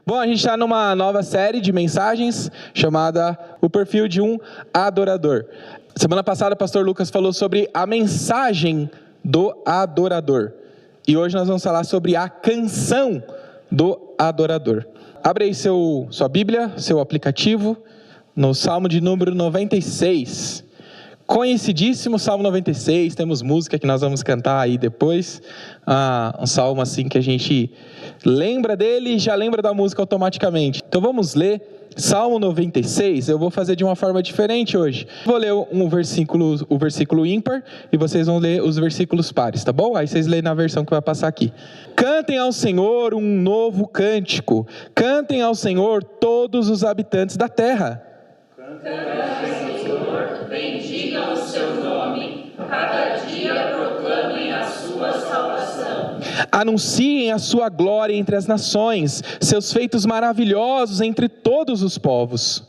Bom, a gente está numa nova série de mensagens chamada O Perfil de um Adorador. Semana passada o pastor Lucas falou sobre a mensagem do adorador. E hoje nós vamos falar sobre a canção do adorador. Abre aí sua Bíblia, seu aplicativo, no Salmo de número 96. Conhecidíssimo Salmo 96, temos música que nós vamos cantar aí depois. Um salmo assim que a gente lembra dele e já lembra da música automaticamente. Então vamos ler Salmo 96, eu vou fazer de uma forma diferente hoje. Vou ler o versículo ímpar e vocês vão ler os versículos pares, tá bom? Aí vocês leem na versão que vai passar aqui. Cantem ao Senhor um novo cântico, cantem ao Senhor todos os habitantes da terra. Cantem ao Senhor, bendigam o seu nome, cada dia proclamem a sua salvação. Anunciem a sua glória entre as nações, seus feitos maravilhosos entre todos os povos.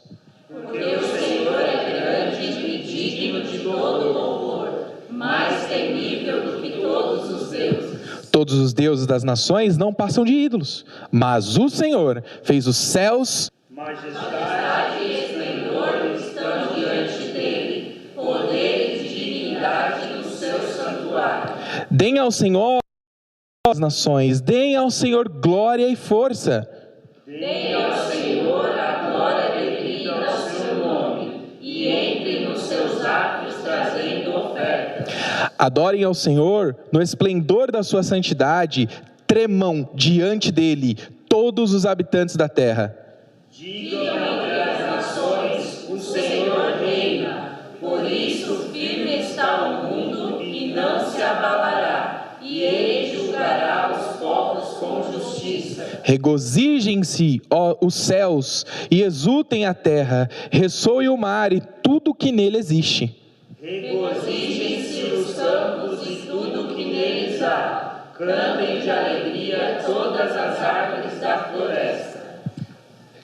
Porque o Senhor é grande e digno de todo louvor, mais temível do que todos os deuses. Todos os deuses das nações não passam de ídolos, mas o Senhor fez os céus. Majestade e esplendor estão diante dele, poder e dignidade no seu santuário. Deem ao Senhor as nações, deem ao Senhor glória e força. Deem ao Senhor a glória devida ao seu nome, e entrem nos seus átrios trazendo ofertas. Adorem ao Senhor no esplendor da sua santidade, tremam diante dele todos os habitantes da terra. Digam entre as nações, o Senhor reina, por isso firme está o mundo e não se abalará, e ele julgará os povos com justiça. Regozijem-se, ó, os céus, e exultem a terra, ressoe o mar e tudo que nele existe. Regozijem-se os campos e tudo que neles há, cantem de alegria todas as árvores da floresta.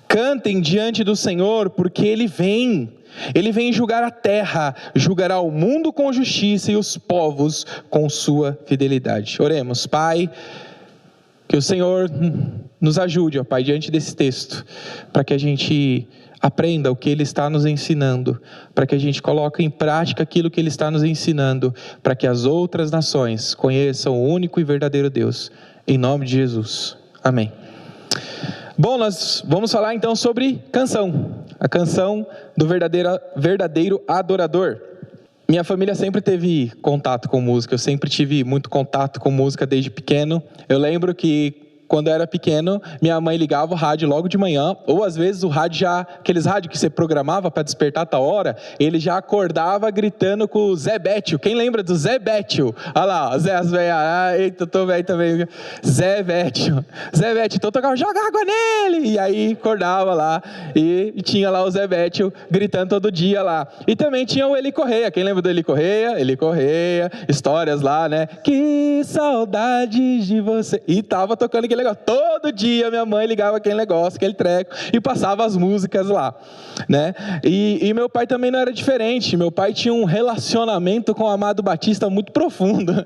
Cantem diante do Senhor, porque Ele vem julgar a terra, julgará o mundo com justiça e os povos com sua fidelidade. Oremos. Pai, que o Senhor nos ajude, ó Pai, diante desse texto, para que a gente aprenda o que Ele está nos ensinando, para que a gente coloque em prática aquilo que Ele está nos ensinando, para que as outras nações conheçam o único e verdadeiro Deus. Em nome de Jesus. Amém. Bom, nós vamos falar então sobre canção, a canção do verdadeiro adorador. Minha família sempre teve contato com música, eu sempre tive muito contato com música desde pequeno. Eu lembro que quando eu era pequeno, minha mãe ligava o rádio logo de manhã, ou às vezes o rádio aqueles rádios que você programava para despertar a tal hora, ele já acordava gritando com o Zé Bétio. Quem lembra do Zé Bétio? Olha lá, eita, eu tô velho também. Zé Bétio, então tocava, joga água nele, e aí acordava lá, e tinha lá o Zé Bétio gritando todo dia lá. E também tinha o Eli Correia. Quem lembra do Eli Correia, histórias lá, né? Que saudade de você. E tava tocando aquele negócio. Todo dia minha mãe ligava aquele negócio, aquele treco, e passava as músicas lá, né? E meu pai também não era diferente. Meu pai tinha um relacionamento com o Amado Batista muito profundo,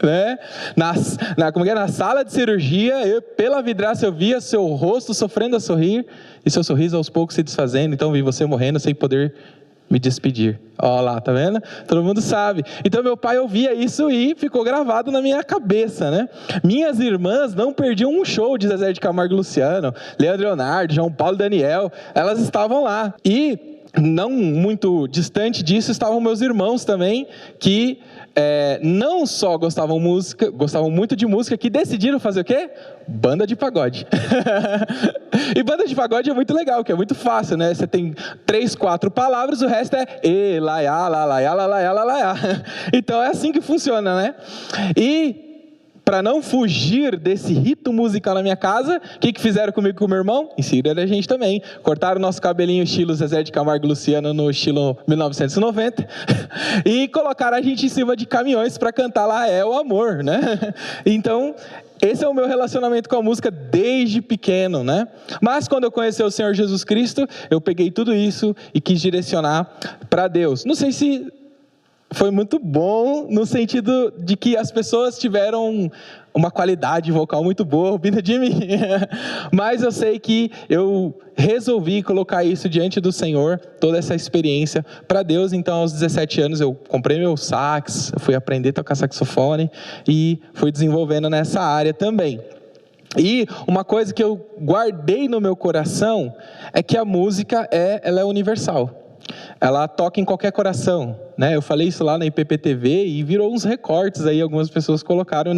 né? Na sala de cirurgia, pela vidraça eu via seu rosto sofrendo a sorrir, e seu sorriso aos poucos se desfazendo. Então vi você morrendo sem poder me despedir. Ó lá, tá vendo? Todo mundo sabe. Então meu pai ouvia isso e ficou gravado na minha cabeça, né? Minhas irmãs não perdiam um show de Zezé de Camargo e Luciano, Leandro e Leonardo, João Paulo e Daniel. Elas estavam lá. E não muito distante disso estavam meus irmãos também, que não só gostavam muito de música, que decidiram fazer o quê? Banda de pagode. E banda de pagode é muito legal, que é muito fácil, né? Você tem 3, 4 palavras, o resto é e, laiá, lalaiá, lalaiá, lalaiá. Então é assim que funciona, né? E para não fugir desse rito musical na minha casa, o que fizeram comigo e com o meu irmão? Inseriram a gente também. Cortaram nosso cabelinho estilo Zezé de Camargo e Luciano no estilo 1990 e colocaram a gente em cima de caminhões para cantar Lá é o Amor, né? Então, esse é o meu relacionamento com a música desde pequeno, né? Mas quando eu conheci o Senhor Jesus Cristo, eu peguei tudo isso e quis direcionar para Deus. Não sei se foi muito bom no sentido de que as pessoas tiveram uma qualidade vocal muito boa vinda de mim. Mas eu sei que eu resolvi colocar isso diante do Senhor, toda essa experiência para Deus. Então, aos 17 anos, eu comprei meu sax, fui aprender a tocar saxofone e fui desenvolvendo nessa área também. E uma coisa que eu guardei no meu coração é que a música ela é universal. Ela toca em qualquer coração, né? Eu falei isso lá na IPPTV e virou uns recortes aí, algumas pessoas colocaram,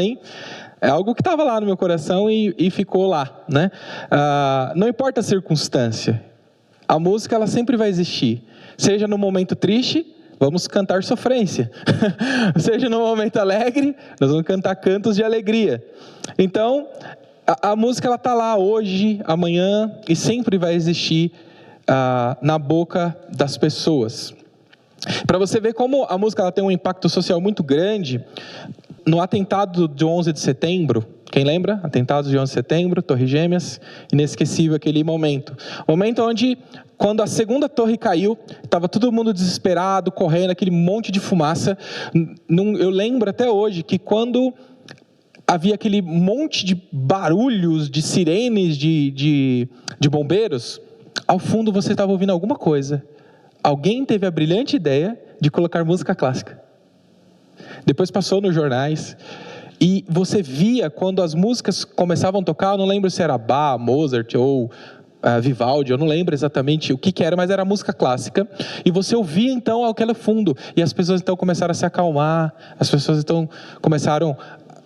é algo que estava lá no meu coração e ficou lá, né? Não importa a circunstância, a música ela sempre vai existir. Seja no momento triste, vamos cantar sofrência. Seja no momento alegre, nós vamos cantar cantos de alegria. Então, a música ela está lá hoje, amanhã e sempre vai existir na boca das pessoas. Para você ver como a música ela tem um impacto social muito grande, no atentado de 11 de setembro, quem lembra? Atentados de 11 de setembro, Torre Gêmeas, inesquecível aquele momento. Momento onde, quando a segunda torre caiu, estava todo mundo desesperado, correndo, aquele monte de fumaça. Eu lembro até hoje que quando havia aquele monte de barulhos, de sirenes, de bombeiros, ao fundo você estava ouvindo alguma coisa. Alguém teve a brilhante ideia de colocar música clássica. Depois passou nos jornais. E você via quando as músicas começavam a tocar, eu não lembro se era Bach, Mozart ou Vivaldi, eu não lembro exatamente o que era, mas era música clássica. E você ouvia então aquele fundo. E as pessoas então começaram a se acalmar. As pessoas então começaram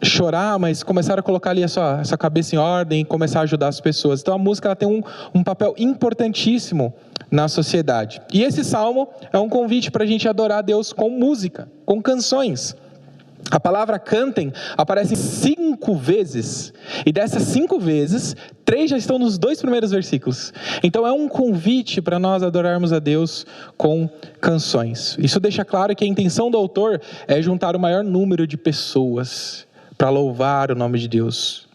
chorar, mas começaram a colocar ali a sua cabeça em ordem, começar a ajudar as pessoas. Então a música ela tem um papel importantíssimo na sociedade. E esse salmo é um convite para a gente adorar a Deus com música, com canções. A palavra cantem aparece 5 vezes, e dessas 5 vezes, 3 já estão nos 2 primeiros versículos. Então é um convite para nós adorarmos a Deus com canções. Isso deixa claro que a intenção do autor é juntar o maior número de pessoas para louvar o nome de Deus.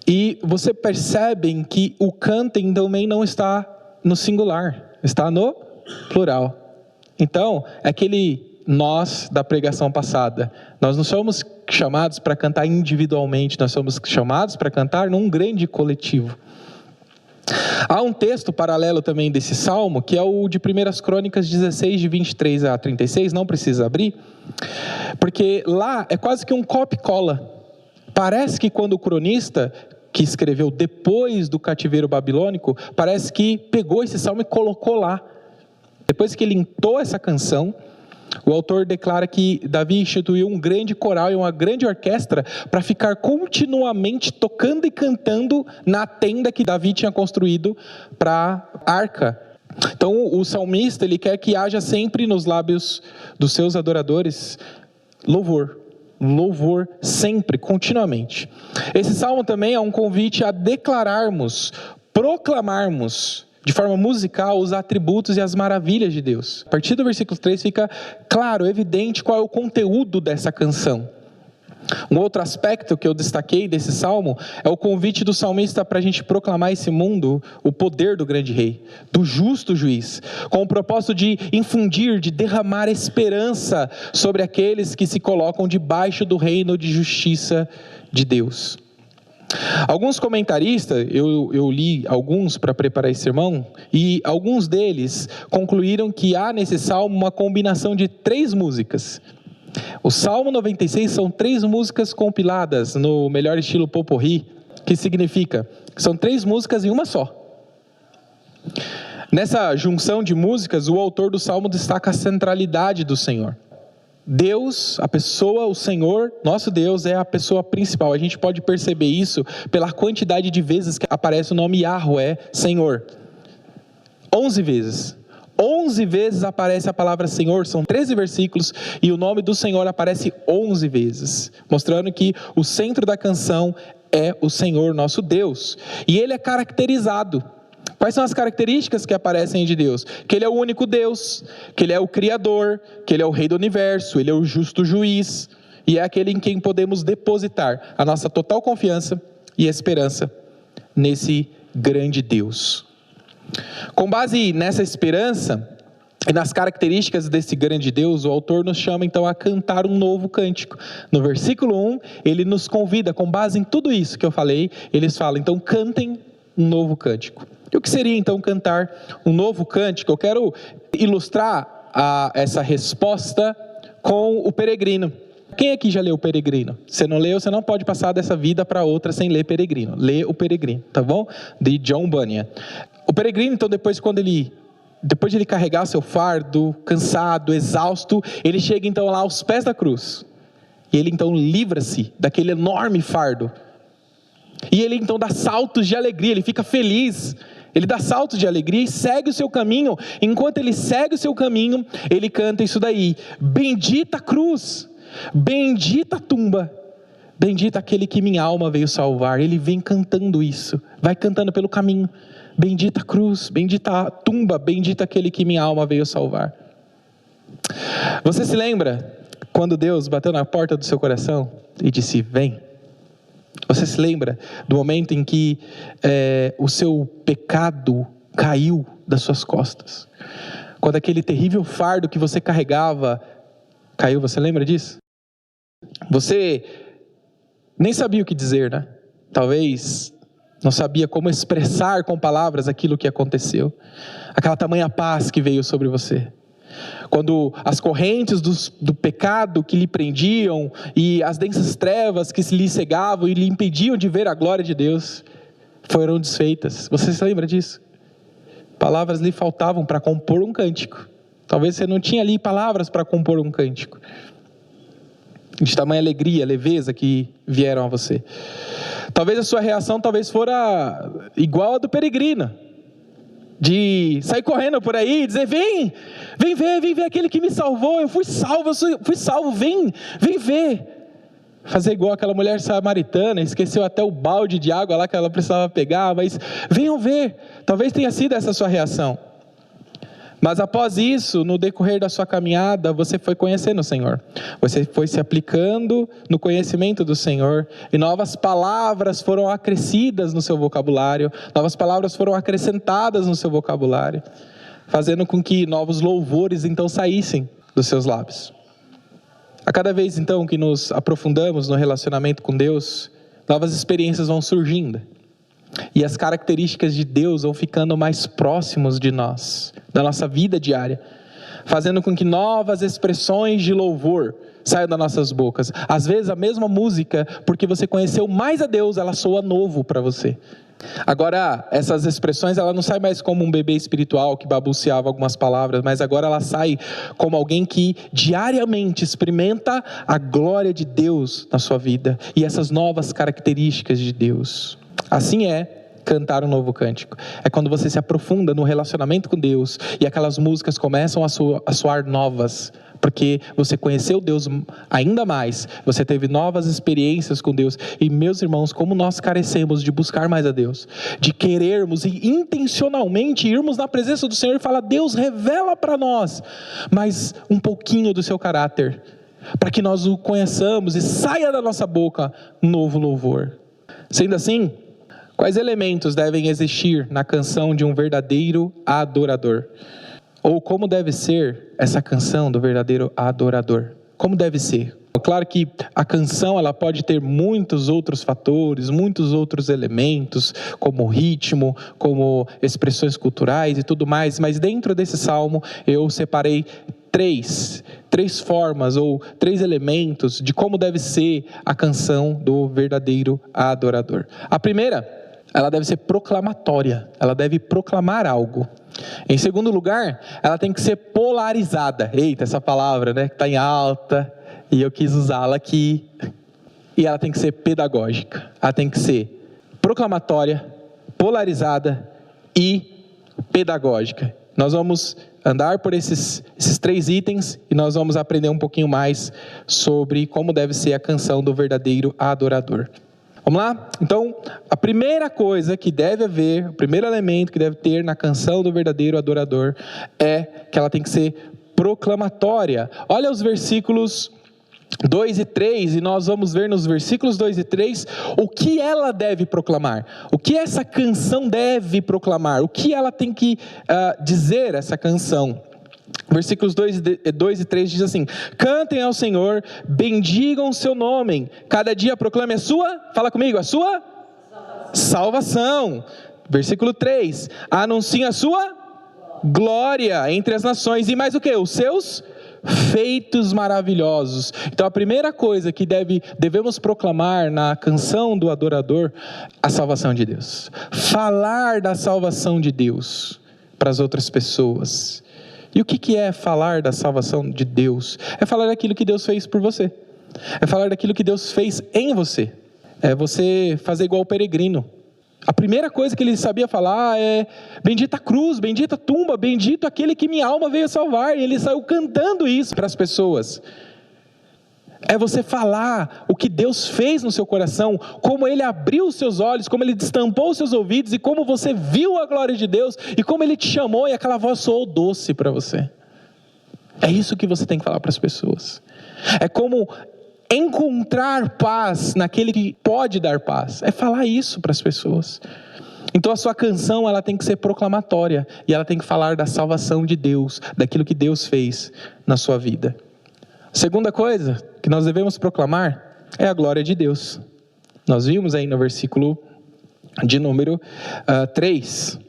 E você percebe que o cantem também não está no singular, está no plural. Então, é aquele nós da pregação passada. Nós não somos chamados para cantar individualmente, nós somos chamados para cantar num grande coletivo. Há um texto paralelo também desse salmo, que é o de 1 Crônicas 16, de 23 a 36, não precisa abrir, porque lá é quase que um copia-cola. Parece que quando o cronista, que escreveu depois do cativeiro babilônico, parece que pegou esse salmo e colocou lá. Depois que ele entoou essa canção, o autor declara que Davi instituiu um grande coral e uma grande orquestra para ficar continuamente tocando e cantando na tenda que Davi tinha construído para a arca. Então o salmista ele quer que haja sempre nos lábios dos seus adoradores louvor. Louvor sempre, continuamente. Esse salmo também é um convite a declararmos, proclamarmos de forma musical os atributos e as maravilhas de Deus. A partir do versículo 3 fica claro, evidente qual é o conteúdo dessa canção. Um outro aspecto que eu destaquei desse salmo é o convite do salmista para a gente proclamar esse mundo o poder do grande rei, do justo juiz, com o propósito de infundir, de derramar esperança sobre aqueles que se colocam debaixo do reino de justiça de Deus. Alguns comentaristas, eu li alguns para preparar esse sermão, e alguns deles concluíram que há nesse salmo uma combinação de 3 músicas. O Salmo 96 são 3 músicas compiladas no melhor estilo Potpourri, que significa que são 3 músicas em uma só. Nessa junção de músicas, o autor do salmo destaca a centralidade do Senhor. Deus, a pessoa, o Senhor, nosso Deus é a pessoa principal. A gente pode perceber isso pela quantidade de vezes que aparece o nome Yahweh, Senhor. 11 vezes. 11 vezes aparece a palavra Senhor, são 13 versículos, e o nome do Senhor aparece 11 vezes, mostrando que o centro da canção é o Senhor, nosso Deus. E ele é caracterizado. Quais são as características que aparecem de Deus? Que Ele é o único Deus, que Ele é o Criador, que Ele é o Rei do Universo, Ele é o justo juiz, e é aquele em quem podemos depositar a nossa total confiança e esperança nesse grande Deus. Com base nessa esperança, E nas características desse grande Deus, o autor nos chama então a cantar um novo cântico. No versículo 1, ele nos convida, com base em tudo isso que eu falei, eles falam, então cantem um novo cântico. E o que seria então cantar um novo cântico? Eu quero ilustrar essa resposta com o Peregrino. Quem aqui já leu o Peregrino? Se não leu, você não pode passar dessa vida para outra sem ler Peregrino. Lê o Peregrino, tá bom? De John Bunyan. O Peregrino, então, depois de ele carregar seu fardo, cansado, exausto, ele chega então lá aos pés da cruz. E ele então livra-se daquele enorme fardo. E ele então dá saltos de alegria, ele fica feliz. Ele dá saltos de alegria e segue o seu caminho. Enquanto ele segue o seu caminho, ele canta isso daí: bendita a cruz, bendita a tumba, bendita aquele que minha alma veio salvar. Ele vem cantando isso, vai cantando pelo caminho: bendita a cruz, bendita a tumba, bendita aquele que minha alma veio salvar. Você se lembra quando Deus bateu na porta do seu coração e disse: vem? Você se lembra do momento em que o seu pecado caiu das suas costas? Quando aquele terrível fardo que você carregava caiu, você lembra disso? Você nem sabia o que dizer, né? Talvez não sabia como expressar com palavras aquilo que aconteceu. Aquela tamanha paz que veio sobre você. Quando as correntes do pecado que lhe prendiam e as densas trevas que lhe cegavam e lhe impediam de ver a glória de Deus foram desfeitas. Você se lembra disso? Palavras lhe faltavam para compor um cântico. Talvez você não tinha ali palavras para compor um cântico. De tamanha alegria, leveza que vieram a você. Talvez a sua reação fora igual a do Peregrino. De sair correndo por aí e dizer: vem ver aquele que me salvou, eu fui salvo, vem ver. Fazer igual aquela mulher samaritana, esqueceu até o balde de água lá que ela precisava pegar, mas venham ver. Talvez tenha sido essa a sua reação. Mas após isso, no decorrer da sua caminhada, você foi conhecendo o Senhor. Você foi se aplicando no conhecimento do Senhor. E novas palavras foram acrescidas no seu vocabulário. Novas palavras foram acrescentadas no seu vocabulário. Fazendo com que novos louvores então saíssem dos seus lábios. A cada vez então que nos aprofundamos no relacionamento com Deus, novas experiências vão surgindo. E as características de Deus vão ficando mais próximos de nós, da nossa vida diária, fazendo com que novas expressões de louvor saiam das nossas bocas. Às vezes a mesma música, porque você conheceu mais a Deus, ela soa novo para você. Agora, essas expressões, ela não sai mais como um bebê espiritual que balbuciava algumas palavras, mas agora ela sai como alguém que diariamente experimenta a glória de Deus na sua vida e essas novas características de Deus. Assim é cantar um novo cântico. É quando você se aprofunda no relacionamento com Deus e aquelas músicas começam a soar novas, porque você conheceu Deus ainda mais, você teve novas experiências com Deus. E meus irmãos, como nós carecemos de buscar mais a Deus, de querermos e intencionalmente irmos na presença do Senhor e falar: Deus, revela para nós mais um pouquinho do seu caráter, para que nós o conheçamos e saia da nossa boca um novo louvor. Sendo assim, quais elementos devem existir na canção de um verdadeiro adorador? Ou como deve ser essa canção do verdadeiro adorador? Como deve ser? Claro que a canção ela pode ter muitos outros fatores, muitos outros elementos, como ritmo, como expressões culturais e tudo mais, mas dentro desse salmo eu separei três formas ou três elementos de como deve ser a canção do verdadeiro adorador. A primeira, ela deve ser proclamatória, ela deve proclamar algo. Em segundo lugar, ela tem que ser polarizada. Eita, essa palavra, né, que está em alta, e eu quis usá-la aqui. E ela tem que ser pedagógica, ela tem que ser proclamatória, polarizada e pedagógica. Nós vamos andar por esses três itens e nós vamos aprender um pouquinho mais sobre como deve ser a canção do verdadeiro adorador. Vamos lá? Então, a primeira coisa que deve haver, o primeiro elemento que deve ter na canção do verdadeiro adorador é que ela tem que ser proclamatória. Olha os versículos 2 e 3, e nós vamos ver nos versículos 2 e 3 o que ela deve proclamar, o que essa canção deve proclamar, o que ela tem que dizer, essa canção. Versículos 2 e 3 diz assim: cantem ao Senhor, bendigam o seu nome, cada dia proclame a sua, fala comigo, a sua salvação. Versículo 3, anunciem a sua glória entre as nações, e mais o que? Os seus feitos maravilhosos. Então a primeira coisa que devemos proclamar na canção do adorador, a salvação de Deus. Falar da salvação de Deus para as outras pessoas. E o que é falar da salvação de Deus? É falar daquilo que Deus fez por você. É falar daquilo que Deus fez em você. É você fazer igual o peregrino. A primeira coisa que ele sabia falar é: bendita a cruz, bendita a tumba, bendito aquele que minha alma veio salvar. E ele saiu cantando isso para as pessoas. É você falar o que Deus fez no seu coração, como Ele abriu os seus olhos, como Ele destampou os seus ouvidos, e como você viu a glória de Deus, e como Ele te chamou, e aquela voz soou doce para você. É isso que você tem que falar para as pessoas. É como encontrar paz naquele que pode dar paz. É falar isso para as pessoas. Então a sua canção, ela tem que ser proclamatória, e ela tem que falar da salvação de Deus, daquilo que Deus fez na sua vida. Segunda coisa que nós devemos proclamar é a glória de Deus. Nós vimos aí no versículo de número 3.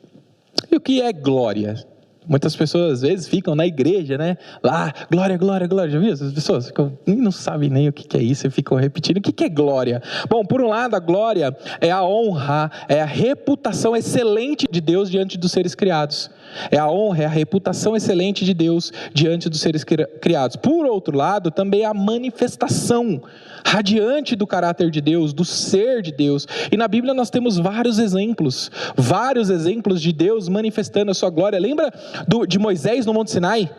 E o que é glória? Muitas pessoas às vezes ficam na igreja, né? Lá, glória, glória, glória. Já viu? As pessoas ficam, não sabem nem o que é isso e ficam repetindo. O que é glória? Bom, por um lado, a glória é a honra, é a reputação excelente de Deus diante dos seres criados. É a honra, é a reputação excelente de Deus diante dos seres criados. Por outro lado, também é a manifestação radiante do caráter de Deus, do ser de Deus. E na Bíblia nós temos vários exemplos de Deus manifestando a sua glória. Lembra de Moisés no Monte Sinai?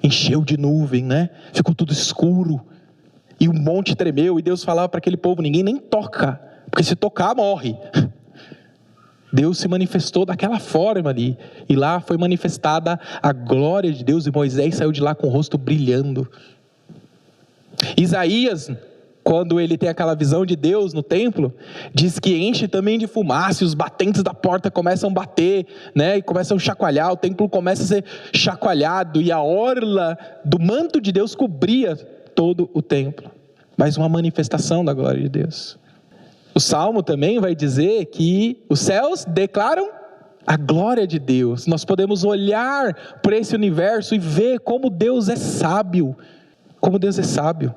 Encheu de nuvem, né? Ficou tudo escuro. E o monte tremeu, e Deus falava para aquele povo: ninguém nem toca, porque se tocar morre. Deus se manifestou daquela forma ali, e lá foi manifestada a glória de Deus, e Moisés saiu de lá com o rosto brilhando. Isaías, quando ele tem aquela visão de Deus no templo, diz que enche também de fumaça, e os batentes da porta começam a bater, né, e começam a chacoalhar, o templo começa a ser chacoalhado, e a orla do manto de Deus cobria todo o templo. Mais uma manifestação da glória de Deus. O Salmo também vai dizer que os céus declaram a glória de Deus. Nós podemos olhar para esse universo e ver como Deus é sábio. Como Deus é sábio.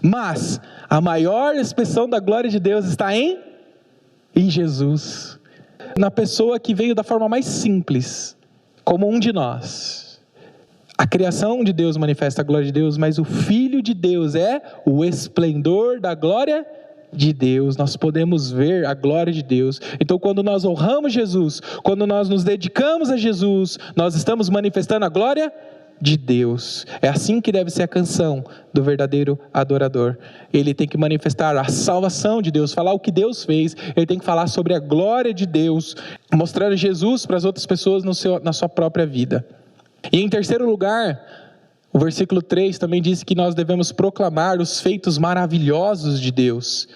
Mas a maior expressão da glória de Deus está em Jesus. Na pessoa que veio da forma mais simples, como um de nós. A criação de Deus manifesta a glória de Deus, mas o Filho de Deus é o esplendor da glória de Deus. Nós podemos ver a glória de Deus. Então, quando nós honramos Jesus, quando nós nos dedicamos a Jesus, nós estamos manifestando a glória de Deus. É assim que deve ser a canção do verdadeiro adorador. Ele tem que manifestar a salvação de Deus, falar o que Deus fez. Ele tem que falar sobre a glória de Deus, mostrando Jesus para as outras pessoas na sua própria vida. E em terceiro lugar, o versículo 3 também diz que nós devemos proclamar os feitos maravilhosos de Deus,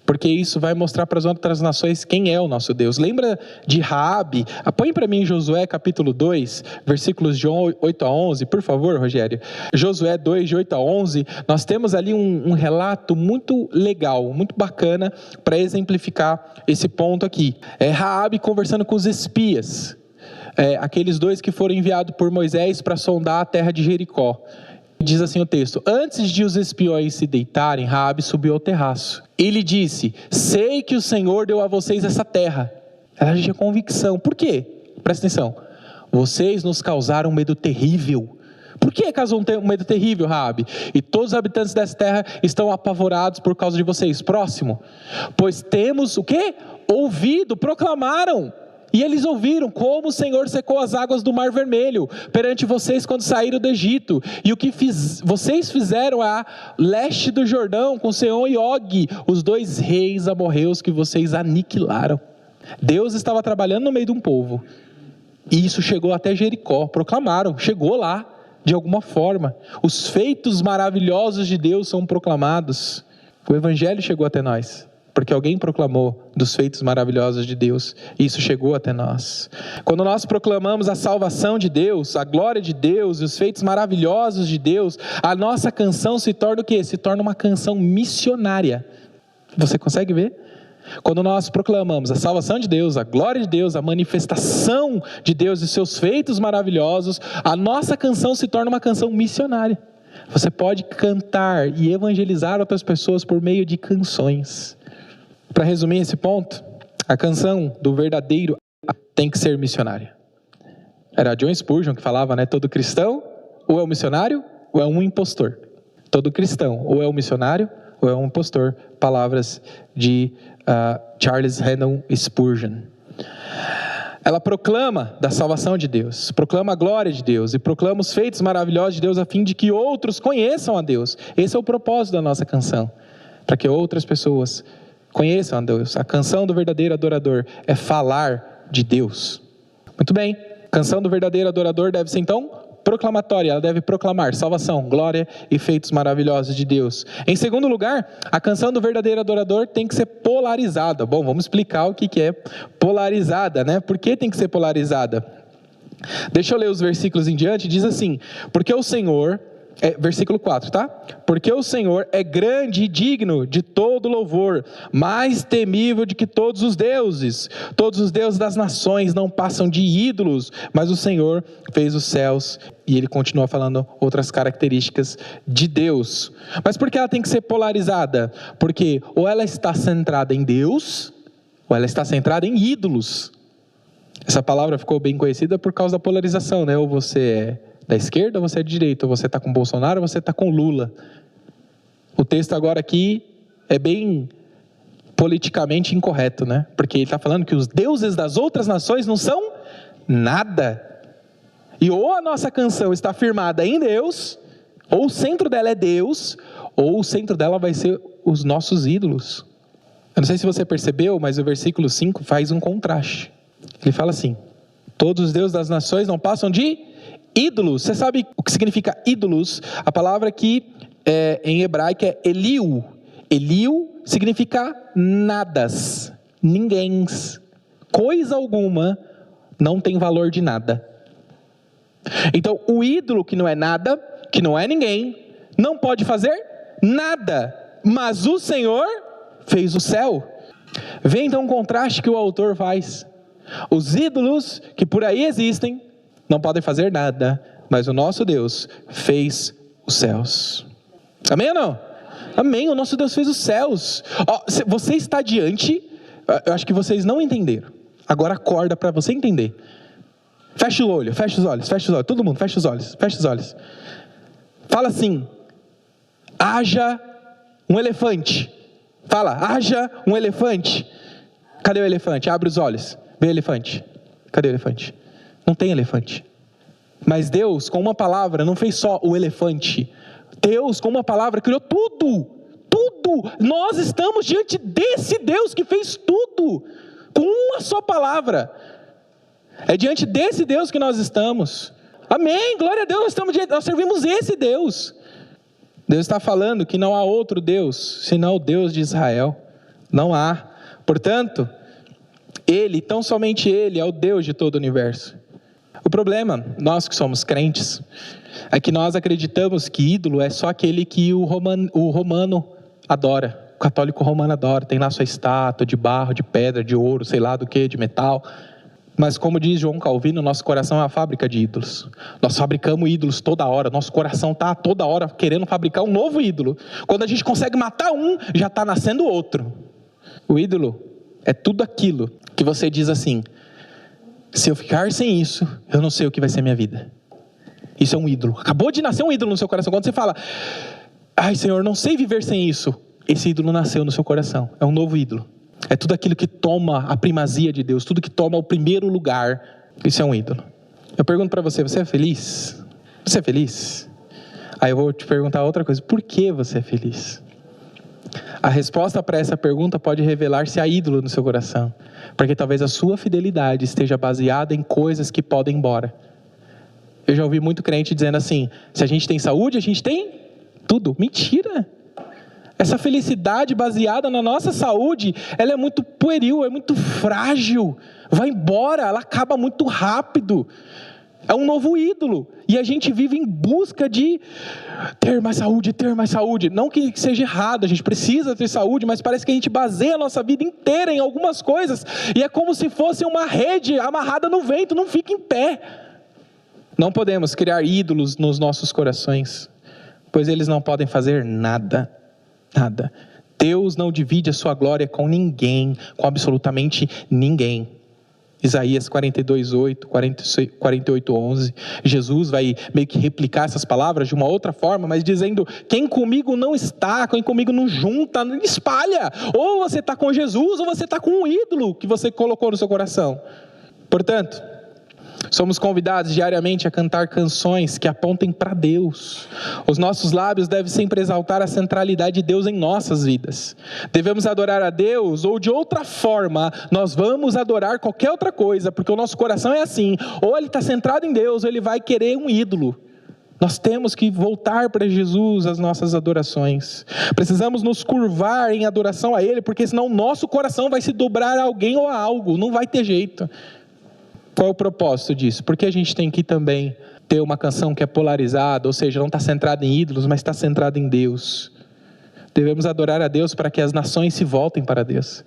porque isso vai mostrar para as outras nações quem é o nosso Deus. Lembra de Raabe? Põe para mim Josué capítulo 2, versículos de 8 a 11, por favor, Rogério. Josué 2, de 8 a 11, nós temos ali um relato muito legal, muito bacana, para exemplificar esse ponto aqui. Raabe conversando com os espias. Aqueles dois que foram enviados por Moisés para sondar a terra de Jericó. Diz assim o texto: antes de os espiões se deitarem, Raabe subiu ao terraço. Ele disse: sei que o Senhor deu a vocês essa terra. Ela tinha convicção. Por quê? Presta atenção. Vocês nos causaram um medo terrível. Por que causou um medo terrível, Raabe? E todos os habitantes dessa terra estão apavorados por causa de vocês. Próximo. Pois temos o quê? Ouvido, proclamaram. E eles ouviram como o Senhor secou as águas do Mar Vermelho perante vocês quando saíram do Egito. E o que vocês fizeram a leste do Jordão com Seom e Og, os dois reis amorreus que vocês aniquilaram. Deus estava trabalhando no meio de um povo. E isso chegou até Jericó. Proclamaram, chegou lá de alguma forma. Os feitos maravilhosos de Deus são proclamados. O Evangelho chegou até nós. porque alguém proclamou dos feitos maravilhosos de Deus, e isso chegou até nós. Quando nós proclamamos a salvação de Deus, a glória de Deus e os feitos maravilhosos de Deus, a nossa canção se torna o quê? Se torna uma canção missionária. Você consegue ver? Quando nós proclamamos a salvação de Deus, a glória de Deus, a manifestação de Deus e seus feitos maravilhosos, a nossa canção se torna uma canção missionária. Você pode cantar e evangelizar outras pessoas por meio de canções. Para resumir esse ponto, a canção do verdadeiro tem que ser missionária. Era John Spurgeon que falava, né? Todo cristão ou é um missionário ou é um impostor. Todo cristão ou é um missionário ou é um impostor. Palavras de Charles Haddon Spurgeon. Ela proclama da salvação de Deus, proclama a glória de Deus e proclama os feitos maravilhosos de Deus a fim de que outros conheçam a Deus. Esse é o propósito da nossa canção, para que outras pessoas conheçam a Deus. A canção do verdadeiro adorador é falar de Deus. Muito bem, a canção do verdadeiro adorador deve ser então proclamatória, ela deve proclamar salvação, glória e feitos maravilhosos de Deus. Em segundo lugar, a canção do verdadeiro adorador tem que ser polarizada. Bom, vamos explicar o que é polarizada, né? Por que tem que ser polarizada? Deixa eu ler os versículos em diante, diz assim: porque o Senhor, versículo 4, tá? Porque o Senhor é grande e digno de todo louvor, mais temível do que todos os deuses. Todos os deuses das nações não passam de ídolos, mas o Senhor fez os céus. E ele continua falando outras características de Deus. Mas por que ela tem que ser polarizada? Porque ou ela está centrada em Deus, ou ela está centrada em ídolos. Essa palavra ficou bem conhecida por causa da polarização, né? Ou você é da esquerda ou você é de direita, ou você está com Bolsonaro ou você está com Lula. O texto agora aqui é bem politicamente incorreto, né? Porque ele está falando que os deuses das outras nações não são nada. E ou a nossa canção está firmada em Deus, ou o centro dela é Deus, ou o centro dela vai ser os nossos ídolos. Eu não sei se você percebeu, mas o versículo 5 faz um contraste. Ele fala assim: todos os deuses das nações não passam de ídolos. Você sabe o que significa ídolos? A palavra aqui em hebraico é Eliu. Eliu significa nadas, ninguéms. Coisa alguma não tem valor de nada. Então o ídolo que não é nada, que não é ninguém, não pode fazer nada. Mas o Senhor fez o céu. Vê então o contraste que o autor faz. Os ídolos que por aí existem não podem fazer nada, mas o nosso Deus fez os céus. Amém ou não? Amém, o nosso Deus fez os céus. Você está diante, eu acho que vocês não entenderam. Agora acorda para você entender. Fecha o olho, fecha os olhos, todo mundo, fecha os olhos. Fala assim: haja um elefante. Fala, haja um elefante. Cadê o elefante? Abre os olhos, vê o elefante. Cadê o elefante? Não tem elefante. Mas Deus, com uma palavra, não fez só o elefante. Deus, com uma palavra, criou tudo. Tudo. Nós estamos diante desse Deus que fez tudo. Com uma só palavra. É diante desse Deus que nós estamos. Amém, glória a Deus, nós servimos esse Deus. Deus está falando que não há outro Deus, senão o Deus de Israel. Não há. Portanto, Ele, tão somente Ele, é o Deus de todo o universo. O problema, nós que somos crentes, é que nós acreditamos que ídolo é só aquele que o romano adora. O católico romano adora, tem lá sua estátua de barro, de pedra, de ouro, sei lá do que, de metal. Mas como diz João Calvino, nosso coração é uma fábrica de ídolos. Nós fabricamos ídolos toda hora, nosso coração está toda hora querendo fabricar um novo ídolo. Quando a gente consegue matar um, já está nascendo outro. O ídolo é tudo aquilo que você diz assim: se eu ficar sem isso, eu não sei o que vai ser minha vida. Isso é um ídolo. Acabou de nascer um ídolo no seu coração. Quando você fala: ai Senhor, não sei viver sem isso, esse ídolo nasceu no seu coração. É um novo ídolo. É tudo aquilo que toma a primazia de Deus, tudo que toma o primeiro lugar. Isso é um ídolo. Eu pergunto para você: você é feliz? Você é feliz? Aí eu vou te perguntar outra coisa: por que você é feliz? A resposta para essa pergunta pode revelar se há ídolo no seu coração, porque talvez a sua fidelidade esteja baseada em coisas que podem ir embora. Eu já ouvi muito crente dizendo assim: se a gente tem saúde, a gente tem tudo. Mentira! Essa felicidade baseada na nossa saúde, ela é muito pueril, é muito frágil. Vai embora, ela acaba muito rápido. É um novo ídolo. E a gente vive em busca de ter mais saúde, ter mais saúde. Não que seja errado, a gente precisa ter saúde, mas parece que a gente baseia a nossa vida inteira em algumas coisas. E é como se fosse uma rede amarrada no vento, não fica em pé. Não podemos criar ídolos nos nossos corações, pois eles não podem fazer nada. Nada. Deus não divide a sua glória com ninguém, com absolutamente ninguém. Isaías 42:8, 48:11. Jesus vai meio que replicar essas palavras de uma outra forma, mas dizendo: quem comigo não está, quem comigo não junta, não espalha. Ou você está com Jesus, ou você está com um ídolo que você colocou no seu coração. Portanto, somos convidados diariamente a cantar canções que apontem para Deus. Os nossos lábios devem sempre exaltar a centralidade de Deus em nossas vidas. Devemos adorar a Deus, ou de outra forma, nós vamos adorar qualquer outra coisa, porque o nosso coração é assim, ou ele está centrado em Deus, ou ele vai querer um ídolo. Nós temos que voltar para Jesus as nossas adorações. Precisamos nos curvar em adoração a Ele, porque senão o nosso coração vai se dobrar a alguém ou a algo, não vai ter jeito. Qual é o propósito disso? Porque a gente tem que também ter uma canção que é polarizada, ou seja, não está centrada em ídolos, mas está centrada em Deus. Devemos adorar a Deus para que as nações se voltem para Deus,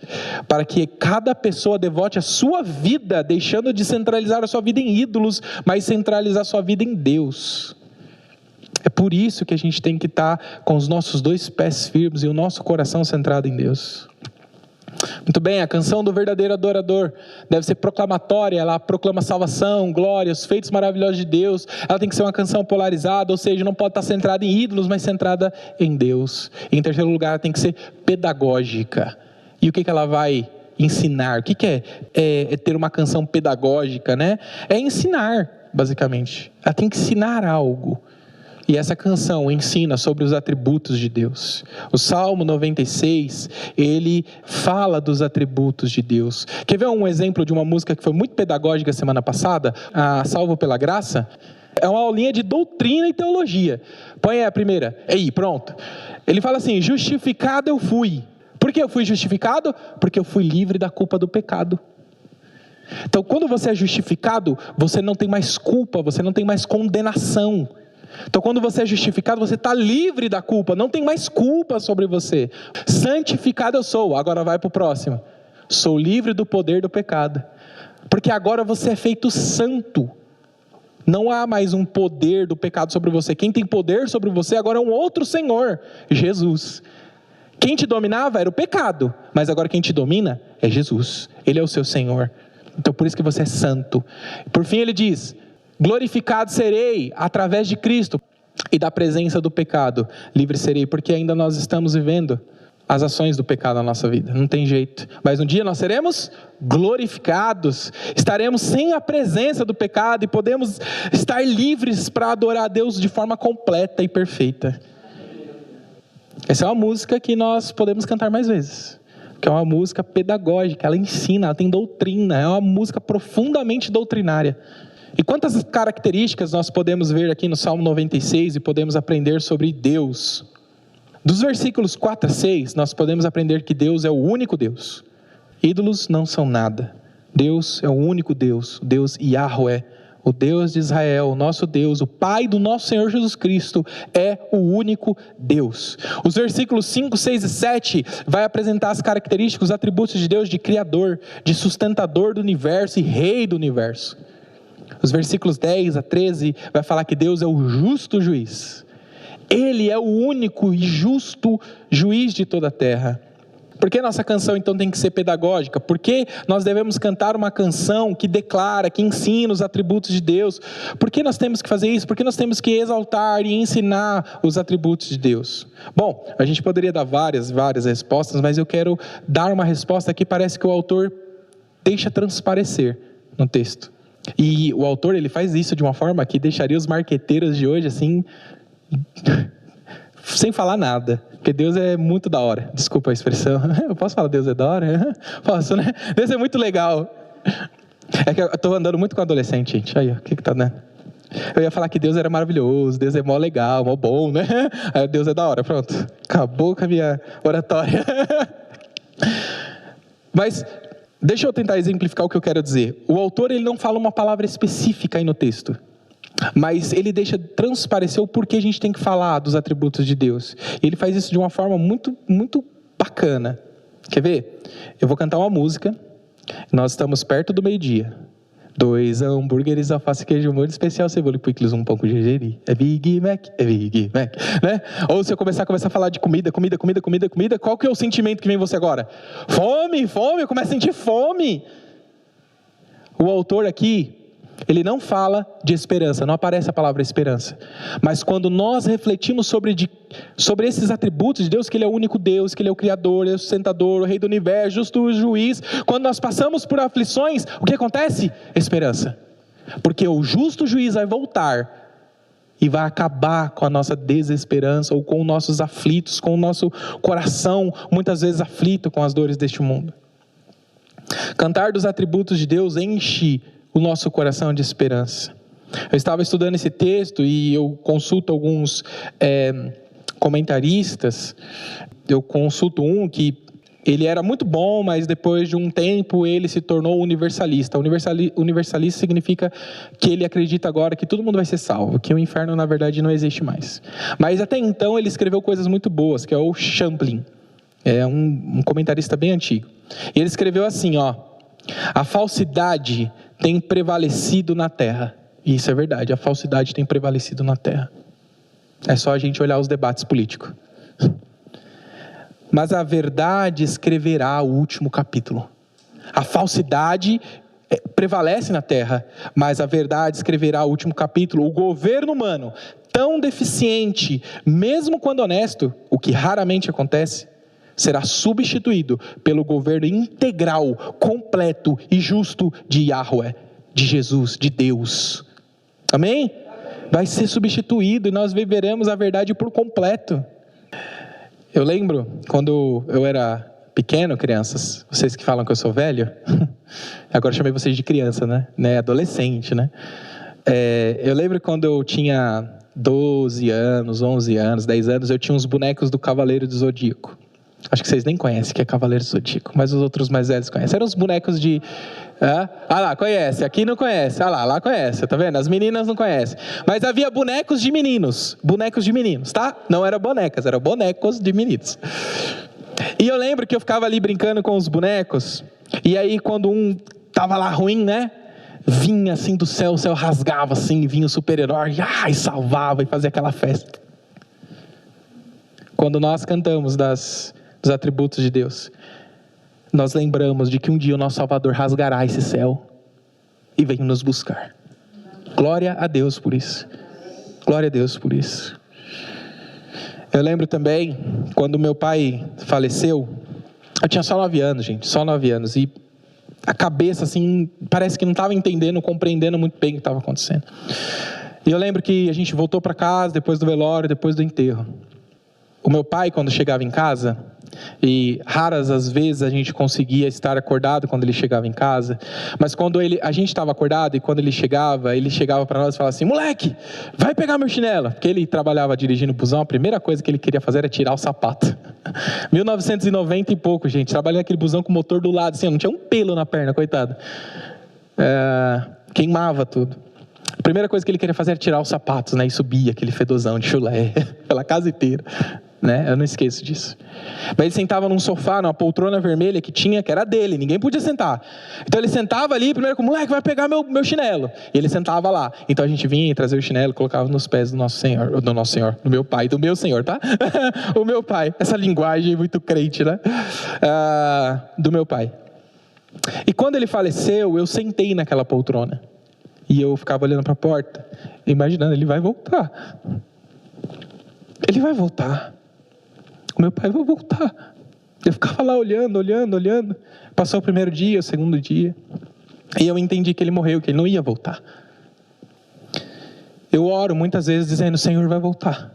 para que cada pessoa devote a sua vida, deixando de centralizar a sua vida em ídolos, mas centralizar a sua vida em Deus. É por isso que a gente tem que estar com os nossos 2 pés firmes e o nosso coração centrado em Deus. Muito bem, a canção do verdadeiro adorador deve ser proclamatória, ela proclama salvação, glória, os feitos maravilhosos de Deus. Ela tem que ser uma canção polarizada, ou seja, não pode estar centrada em ídolos, mas centrada em Deus. Em terceiro lugar, ela tem que ser pedagógica. E o que ela vai ensinar? O que é ter uma canção pedagógica, né? É ensinar, basicamente. Ela tem que ensinar algo. E essa canção ensina sobre os atributos de Deus. O Salmo 96, ele fala dos atributos de Deus. Quer ver um exemplo de uma música que foi muito pedagógica semana passada? A Salvo pela Graça. É uma aulinha de doutrina e teologia. Põe aí a primeira. Aí, pronto. Ele fala assim: justificado eu fui. Por que eu fui justificado? Porque eu fui livre da culpa do pecado. Então, quando você é justificado, você não tem mais culpa, você não tem mais condenação. Então, quando você é justificado, você está livre da culpa, não tem mais culpa sobre você. Santificado eu sou. Agora vai para o próximo. Sou livre do poder do pecado, porque agora você é feito santo. Não há mais um poder do pecado sobre você. Quem tem poder sobre você agora é um outro Senhor, Jesus. Quem te dominava era o pecado, mas agora quem te domina é Jesus. Ele é o seu Senhor. Então, por isso que você é santo. Por fim, ele diz: glorificado serei através de Cristo e da presença do pecado. Livre serei, porque ainda nós estamos vivendo as ações do pecado na nossa vida. Não tem jeito. Mas um dia nós seremos glorificados. Estaremos sem a presença do pecado e podemos estar livres para adorar a Deus de forma completa e perfeita. Essa é uma música que nós podemos cantar mais vezes, que é uma música pedagógica. Ela ensina, ela tem doutrina. É uma música profundamente doutrinária. E quantas características nós podemos ver aqui no Salmo 96 e podemos aprender sobre Deus? Dos versículos 4 a 6, nós podemos aprender que Deus é o único Deus. Ídolos não são nada. Deus é o único Deus, Deus Yahweh, o Deus de Israel, o nosso Deus, o Pai do nosso Senhor Jesus Cristo, é o único Deus. Os versículos 5, 6 e 7 vai apresentar as características, os atributos de Deus de Criador, de sustentador do universo e Rei do universo. Os versículos 10 a 13 vai falar que Deus é o justo juiz. Ele é o único e justo juiz de toda a terra. Por que nossa canção então tem que ser pedagógica? Por que nós devemos cantar uma canção que declara, que ensina os atributos de Deus? Por que nós temos que fazer isso? Por que nós temos que exaltar e ensinar os atributos de Deus? Bom, a gente poderia dar várias respostas, mas eu quero dar uma resposta que parece que o autor deixa transparecer no texto. E o autor, ele faz isso de uma forma que deixaria os marqueteiros de hoje assim, sem falar nada, porque Deus é muito da hora. Desculpa a expressão. Eu posso falar Deus é da hora? Posso, né? Deus é muito legal. É que eu estou andando muito com adolescente, gente. Aí, o que está dando? Eu ia falar que Deus era maravilhoso, Deus é mó legal, mó bom, né? Aí Deus é da hora, pronto. Acabou com a minha oratória. Mas deixa eu tentar exemplificar o que eu quero dizer. O autor, ele não fala uma palavra específica aí no texto, mas ele deixa transparecer o porquê a gente tem que falar dos atributos de Deus. E ele faz isso de uma forma muito, muito bacana. Quer ver? Eu vou cantar uma música. Nós estamos perto do meio-dia. 2 hambúrgueres, alface, queijo, molho especial, cebola e picles, um pão com gergelim. É Big Mac, né? Ou se eu começar a falar de comida, qual que é o sentimento que vem em você agora? Fome, eu começo a sentir fome. O autor aqui, ele não fala de esperança, não aparece a palavra esperança. Mas quando nós refletimos sobre esses atributos de Deus, que Ele é o único Deus, que Ele é o Criador, Ele é o sustentador, o Rei do Universo, justo juiz, quando nós passamos por aflições, o que acontece? Esperança. Porque o justo juiz vai voltar e vai acabar com a nossa desesperança, ou com os nossos aflitos, com o nosso coração, muitas vezes aflito com as dores deste mundo. Cantar dos atributos de Deus enche o nosso coração de esperança. Eu estava estudando esse texto e eu consulto alguns comentaristas. Eu consulto um que ele era muito bom, mas depois de um tempo ele se tornou universalista. Universalista significa que ele acredita agora que todo mundo vai ser salvo, que o inferno na verdade não existe mais. Mas até então ele escreveu coisas muito boas, que é o Champlin. É um comentarista bem antigo. E ele escreveu assim, a falsidade tem prevalecido na terra. E isso é verdade, a falsidade tem prevalecido na terra. É só a gente olhar os debates políticos. Mas a verdade escreverá o último capítulo. A falsidade prevalece na terra, mas a verdade escreverá o último capítulo. O governo humano, tão deficiente, mesmo quando honesto, o que raramente acontece, será substituído pelo governo integral, completo e justo de Yahweh, de Jesus, de Deus. Amém? Vai ser substituído e nós viveremos a verdade por completo. Eu lembro quando eu era pequeno, crianças, vocês que falam que eu sou velho, agora eu chamei vocês de criança, né? Adolescente, né? Eu lembro quando eu tinha 12 anos, 11 anos, 10 anos, eu tinha uns bonecos do Cavaleiro do Zodíaco. Acho que vocês nem conhecem o que é Cavaleiro do Zodíaco, mas os outros mais velhos conhecem. Eram os bonecos de... lá, conhece. Aqui não conhece. Lá conhece. Tá vendo? As meninas não conhecem. Mas havia bonecos de meninos. Bonecos de meninos, tá? Não eram bonecas, eram bonecos de meninos. E eu lembro que eu ficava ali brincando com os bonecos. E aí quando um tava lá ruim, né? Vinha assim do céu, o céu rasgava assim, vinha o super-herói, e salvava e fazia aquela festa. Quando nós cantamos dos atributos de Deus, nós lembramos de que um dia o nosso Salvador rasgará esse céu e vem nos buscar. Glória a Deus por isso. Glória a Deus por isso. Eu lembro também, quando meu pai faleceu, eu tinha só 9 anos, gente, só 9 anos, e a cabeça, assim, parece que não estava entendendo, compreendendo muito bem o que estava acontecendo. E eu lembro que a gente voltou para casa, depois do velório, depois do enterro. O meu pai, quando chegava em casa, e raras as vezes a gente conseguia estar acordado quando ele chegava em casa, mas quando a gente estava acordado e quando ele chegava para nós e falava assim: moleque, vai pegar meu chinelo, porque ele trabalhava dirigindo busão, a primeira coisa que ele queria fazer era tirar o sapato. 1990 e pouco, gente, trabalhando naquele busão com o motor do lado, assim, não tinha um pelo na perna, coitado, queimava tudo. A primeira coisa que ele queria fazer era tirar os sapatos, né, e subir aquele fedozão de chulé pela casa inteira, né? Eu não esqueço disso. Mas ele sentava num sofá, numa poltrona vermelha que era dele, ninguém podia sentar. Então ele sentava ali, primeiro com o moleque, vai pegar meu chinelo. E ele sentava lá. Então a gente vinha e trazia o chinelo, colocava nos pés do nosso Senhor, do meu pai, do meu Senhor, tá? O meu pai, essa linguagem muito crente, né? Do meu pai. E quando ele faleceu, eu sentei naquela poltrona. E eu ficava olhando para a porta, imaginando, ele vai voltar. Ele vai voltar. O meu pai vai voltar. Eu ficava lá olhando. Passou o primeiro dia, o segundo dia. E eu entendi que ele morreu, que ele não ia voltar. Eu oro muitas vezes dizendo: Senhor vai voltar.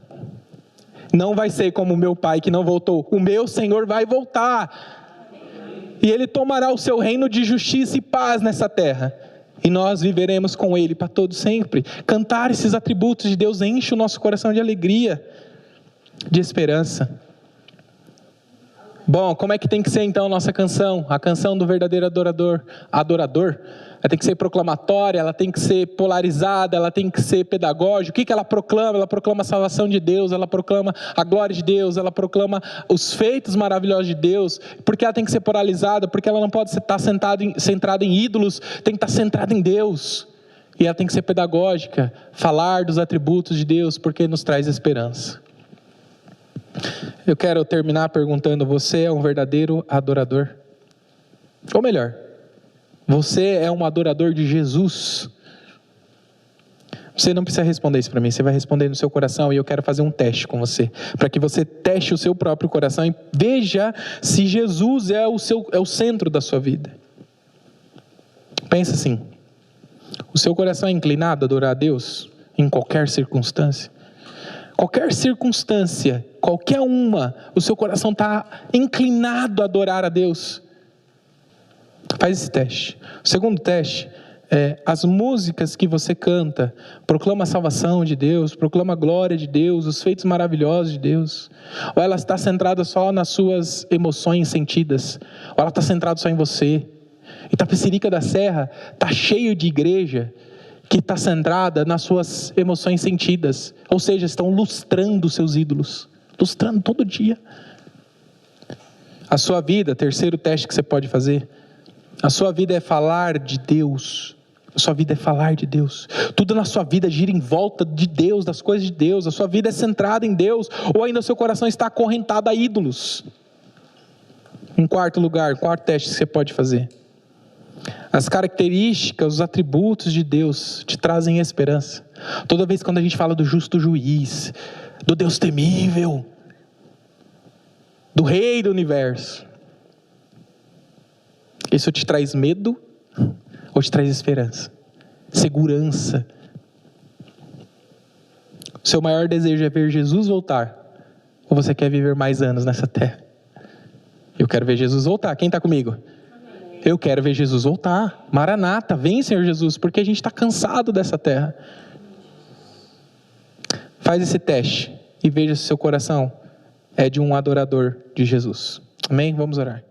Não vai ser como o meu pai que não voltou. O meu Senhor vai voltar. E Ele tomará o seu reino de justiça e paz nessa terra. e nós viveremos com Ele para todo sempre. Cantar esses atributos de Deus enche o nosso coração de alegria, de esperança. Bom, como é que tem que ser então a nossa canção? A canção do verdadeiro adorador. Ela tem que ser proclamatória, ela tem que ser polarizada, ela tem que ser pedagógica. O que ela proclama? Ela proclama a salvação de Deus, ela proclama a glória de Deus, ela proclama os feitos maravilhosos de Deus. Porque ela tem que ser polarizada? Porque ela não pode estar centrada em ídolos, tem que estar centrada em Deus. E ela tem que ser pedagógica, falar dos atributos de Deus, porque nos traz esperança. Eu quero terminar perguntando: você é um verdadeiro adorador? Ou melhor, você é um adorador de Jesus? Você não precisa responder isso para mim, você vai responder no seu coração, e eu quero fazer um teste com você, para que você teste o seu próprio coração e veja se Jesus é o centro da sua vida. Pensa assim: o seu coração é inclinado a adorar a Deus em qualquer circunstância? Qualquer circunstância, qualquer uma, o seu coração está inclinado a adorar a Deus? Faz esse teste. O segundo teste é: as músicas que você canta proclamam a salvação de Deus, proclamam a glória de Deus, os feitos maravilhosos de Deus? Ou ela está centrada só nas suas emoções sentidas? Ou ela está centrada só em você? Itapecerica da Serra está cheio de igreja que está centrada nas suas emoções sentidas, ou seja, estão lustrando seus ídolos, lustrando todo dia. A sua vida, terceiro teste que você pode fazer, a sua vida é falar de Deus. A sua vida é falar de Deus. Tudo na sua vida gira em volta de Deus, das coisas de Deus. A sua vida é centrada em Deus, ou ainda o seu coração está acorrentado a ídolos? Em quarto lugar, quarto teste que você pode fazer: as características, os atributos de Deus te trazem esperança. Toda vez quando a gente fala do justo juiz, do Deus temível, do Rei do universo, isso te traz medo ou te traz esperança? Segurança? O seu maior desejo é ver Jesus voltar, ou você quer viver mais anos nessa terra? Eu quero ver Jesus voltar. Quem está comigo? Eu quero ver Jesus voltar. Maranata, vem, Senhor Jesus, porque a gente está cansado dessa terra. Faz esse teste e veja se seu coração é de um adorador de Jesus. Amém? Vamos orar.